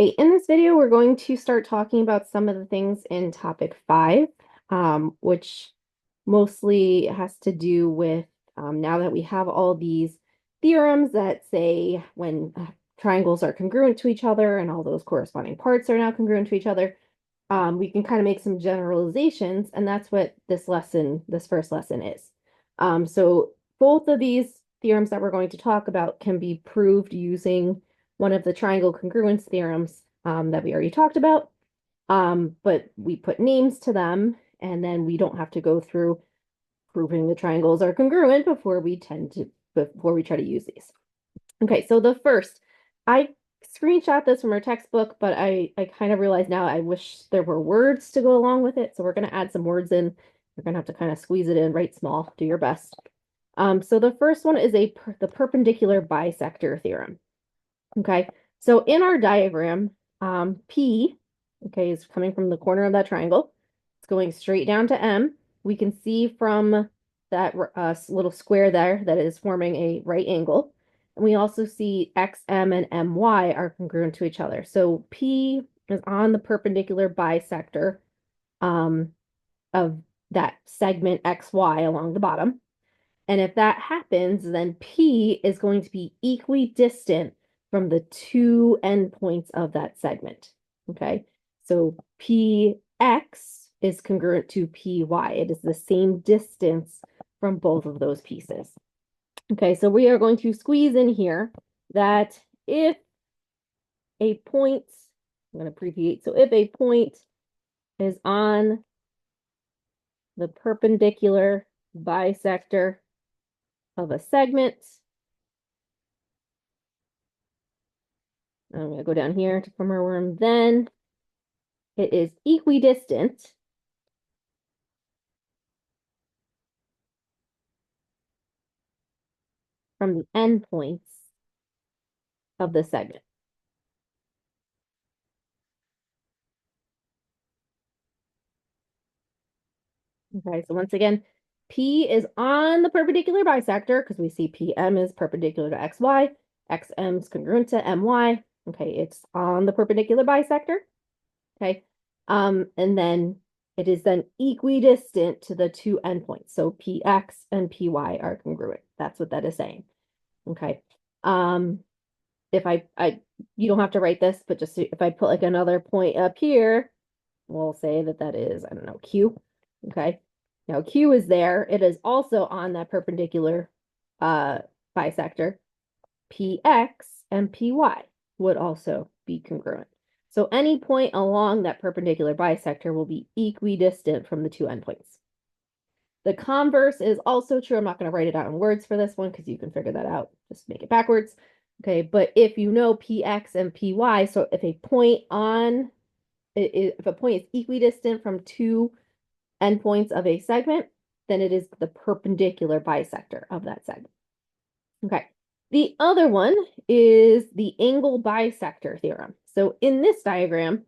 Okay, in this video, we're going to start talking about some of the things in topic 5, which mostly has to do with now that we have all these theorems that say when triangles are congruent to each other and all those corresponding parts are now congruent to each other, we can kind of make some generalizations, and that's what this first lesson is. So both of these theorems that we're going to talk about can be proved using one of the triangle congruence theorems that we already talked about. But we put names to them, and then we don't have to go through proving the triangles are congruent before we try to use these. Okay, so the first, I screenshot this from our textbook, but I kind of realize now I wish there were words to go along with it. So we're going to add some words in. You're going to have to kind of squeeze it in, write small, do your best. So the first one is the perpendicular bisector theorem. Okay, so in our diagram, P, okay, is coming from the corner of that triangle. It's going straight down to M. We can see from that little square there that is forming a right angle. And we also see XM and MY are congruent to each other. So P is on the perpendicular bisector of that segment XY along the bottom. And if that happens, then P is going to be equidistant from the two endpoints of that segment. Okay, so PX is congruent to PY. It is the same distance from both of those pieces. Okay, so we are going to squeeze in here that if a point, I'm going to abbreviate, so if a point is on the perpendicular bisector of a segment, I'm going to go down here to form our worm, then it is equidistant from the endpoints of the segment. Okay, so once again, P is on the perpendicular bisector because we see PM is perpendicular to XY, XM is congruent to MY. Okay, it's on the perpendicular bisector. Okay, and then it is then equidistant to the two endpoints. So PX and PY are congruent. That's what that is saying. Okay. If you don't have to write this, but just if I put like another point up here, we'll say that that is, I don't know, Q. Okay. Now Q is there. It is also on that perpendicular bisector. PX and PY would also be congruent. So any point along that perpendicular bisector will be equidistant from the two endpoints. The converse is also true. I'm not going to write it out in words for this one because you can figure that out. Just make it backwards. Okay, but if you know PX and PY, so if a point is equidistant from two endpoints of a segment, then it is the perpendicular bisector of that segment. Okay, the other one is the angle bisector theorem. So in this diagram,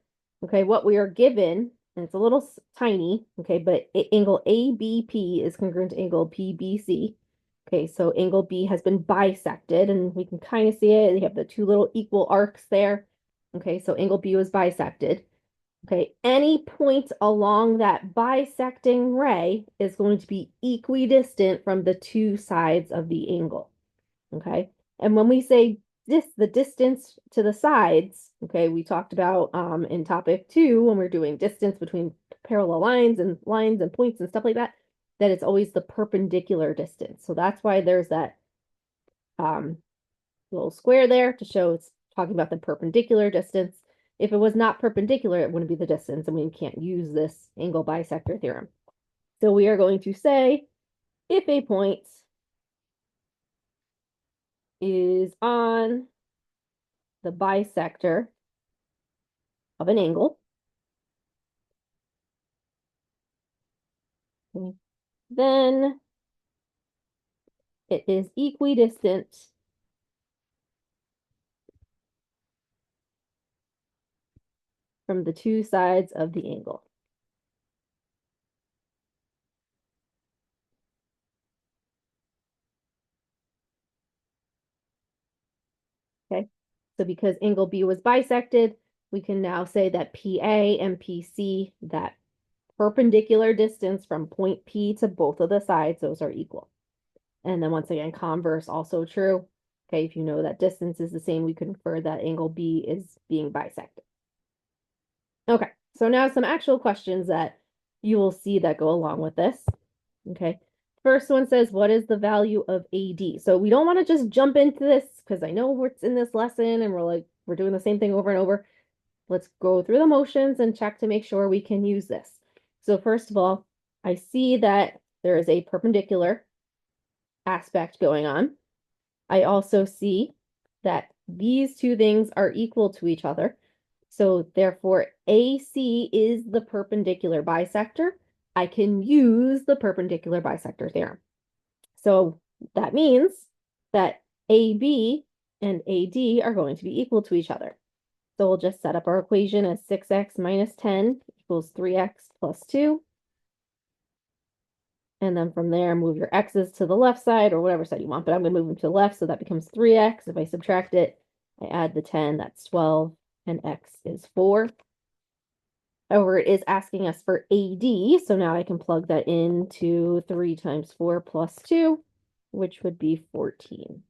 okay, what we are given, and it's a little tiny, okay, but angle ABP is congruent to angle PBC. Okay, so angle B has been bisected, and we can kind of see it. You have the two little equal arcs there. Okay, so angle B was bisected. Okay, any point along that bisecting ray is going to be equidistant from the two sides of the angle. Okay, and when we say the distance to the sides, okay, we talked about in topic 2 when we're doing distance between parallel lines and points and stuff like that, that it's always the perpendicular distance. So that's why there's that little square there to show it's talking about the perpendicular distance. If it was not perpendicular, it wouldn't be the distance, and we can't use this angle bisector theorem. So we are going to say if a point is on the bisector of an angle, then it is equidistant from the two sides of the angle. Okay, so because angle B was bisected, we can now say that PA and PC, that perpendicular distance from point P to both of the sides, those are equal. And then once again, converse also true. Okay, if you know that distance is the same, we can infer that angle B is being bisected. Okay, so now some actual questions that you will see that go along with this. Okay, first one says, what is the value of AD? So we don't want to just jump into this because I know what's in this lesson and we're doing the same thing over and over. Let's go through the motions and check to make sure we can use this. So first of all, I see that there is a perpendicular aspect going on. I also see that these two things are equal to each other. So therefore, AC is the perpendicular bisector. I can use the perpendicular bisector theorem. So that means that AB and AD are going to be equal to each other. So we'll just set up our equation as 6x minus 10 equals 3x plus 2. And then from there, move your x's to the left side or whatever side you want, but I'm going to move them to the left, so that becomes 3x. If I subtract it, I add the 10, that's 12, and x is 4. However, it is asking us for AD, so now I can plug that into 3 times 4 plus 2, which would be 14.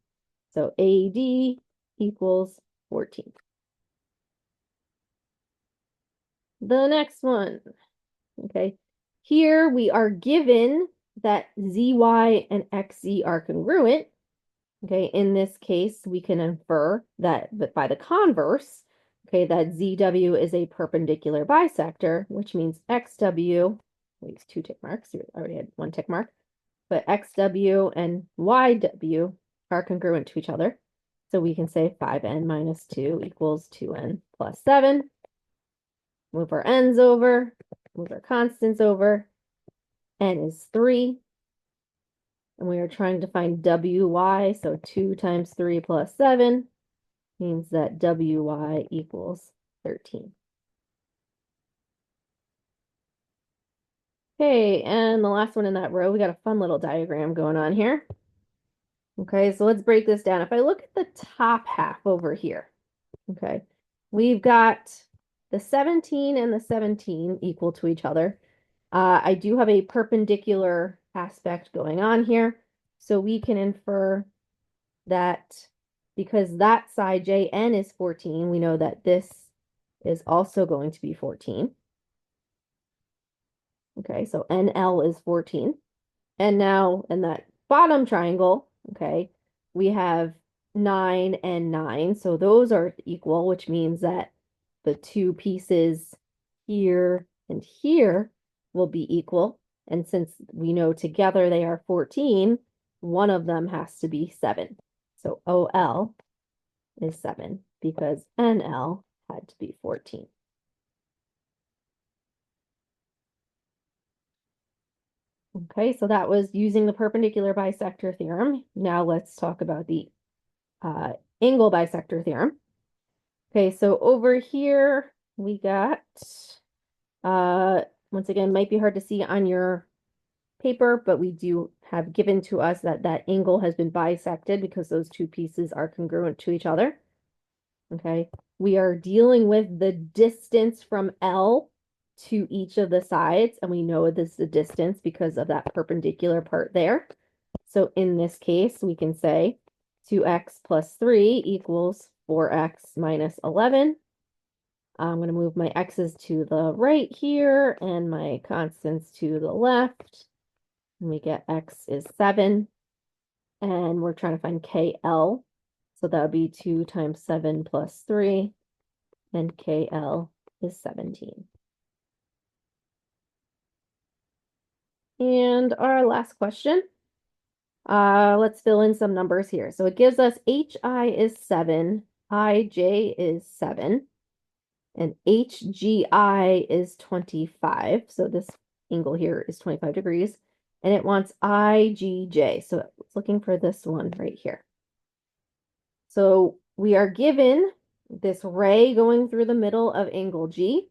So AD equals 14. The next one, okay. Here we are given that zy and xz are congruent. Okay, in this case, we can infer that by the converse, okay, that zw is a perpendicular bisector, which means xw, at least 2 tick marks, I already had 1 tick mark, but xw and yw are congruent to each other. So we can say 5n minus 2 equals 2n plus 7. Move our n's over, move our constants over. N is 3. And we are trying to find wy, so 2 times 3 plus 7 means that wy equals 13. Okay, and the last one in that row, we got a fun little diagram going on here. Okay, so let's break this down. If I look at the top half over here, okay, we've got the 17 and the 17 equal to each other. I do have a perpendicular aspect going on here, so we can infer that because that side JN is 14, we know that this is also going to be 14. Okay, so NL is 14. And now in that bottom triangle, okay, we have 9 and 9. So those are equal, which means that the two pieces here and here will be equal. And since we know together they are 14, one of them has to be 7. So OL is 7 because NL had to be 14. Okay, so that was using the perpendicular bisector theorem. Now let's talk about the angle bisector theorem. Okay, so over here we got, once again, might be hard to see on your paper, but we do have given to us that that angle has been bisected because those two pieces are congruent to each other. Okay, we are dealing with the distance from L to each of the sides, and we know this is the distance because of that perpendicular part there. So in this case, we can say 2x plus 3 equals 4x minus 11. I'm going to move my x's to the right here and my constants to the left. And we get x is 7. And we're trying to find KL. So that would be 2 times 7 plus 3. And KL is 17. And our last question. Let's fill in some numbers here. So it gives us HI is 7, IJ is 7, and HGI is 25. So this angle here is 25 degrees. And it wants IGJ. So it's looking for this one right here. So we are given this ray going through the middle of angle G.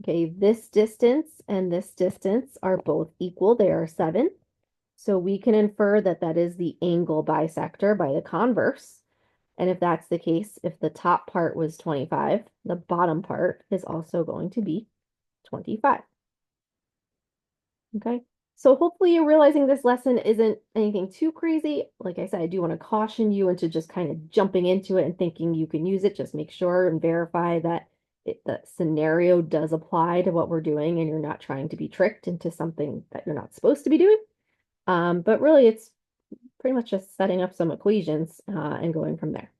Okay, this distance and this distance are both equal. They are 7. So we can infer that that is the angle bisector by the converse. And if that's the case, if the top part was 25, the bottom part is also going to be 25. Okay. So hopefully you're realizing this lesson isn't anything too crazy. Like I said, I do want to caution you into just kind of jumping into it and thinking you can use it. Just make sure and verify that the scenario does apply to what we're doing and you're not trying to be tricked into something that you're not supposed to be doing. But really, it's pretty much just setting up some equations and going from there.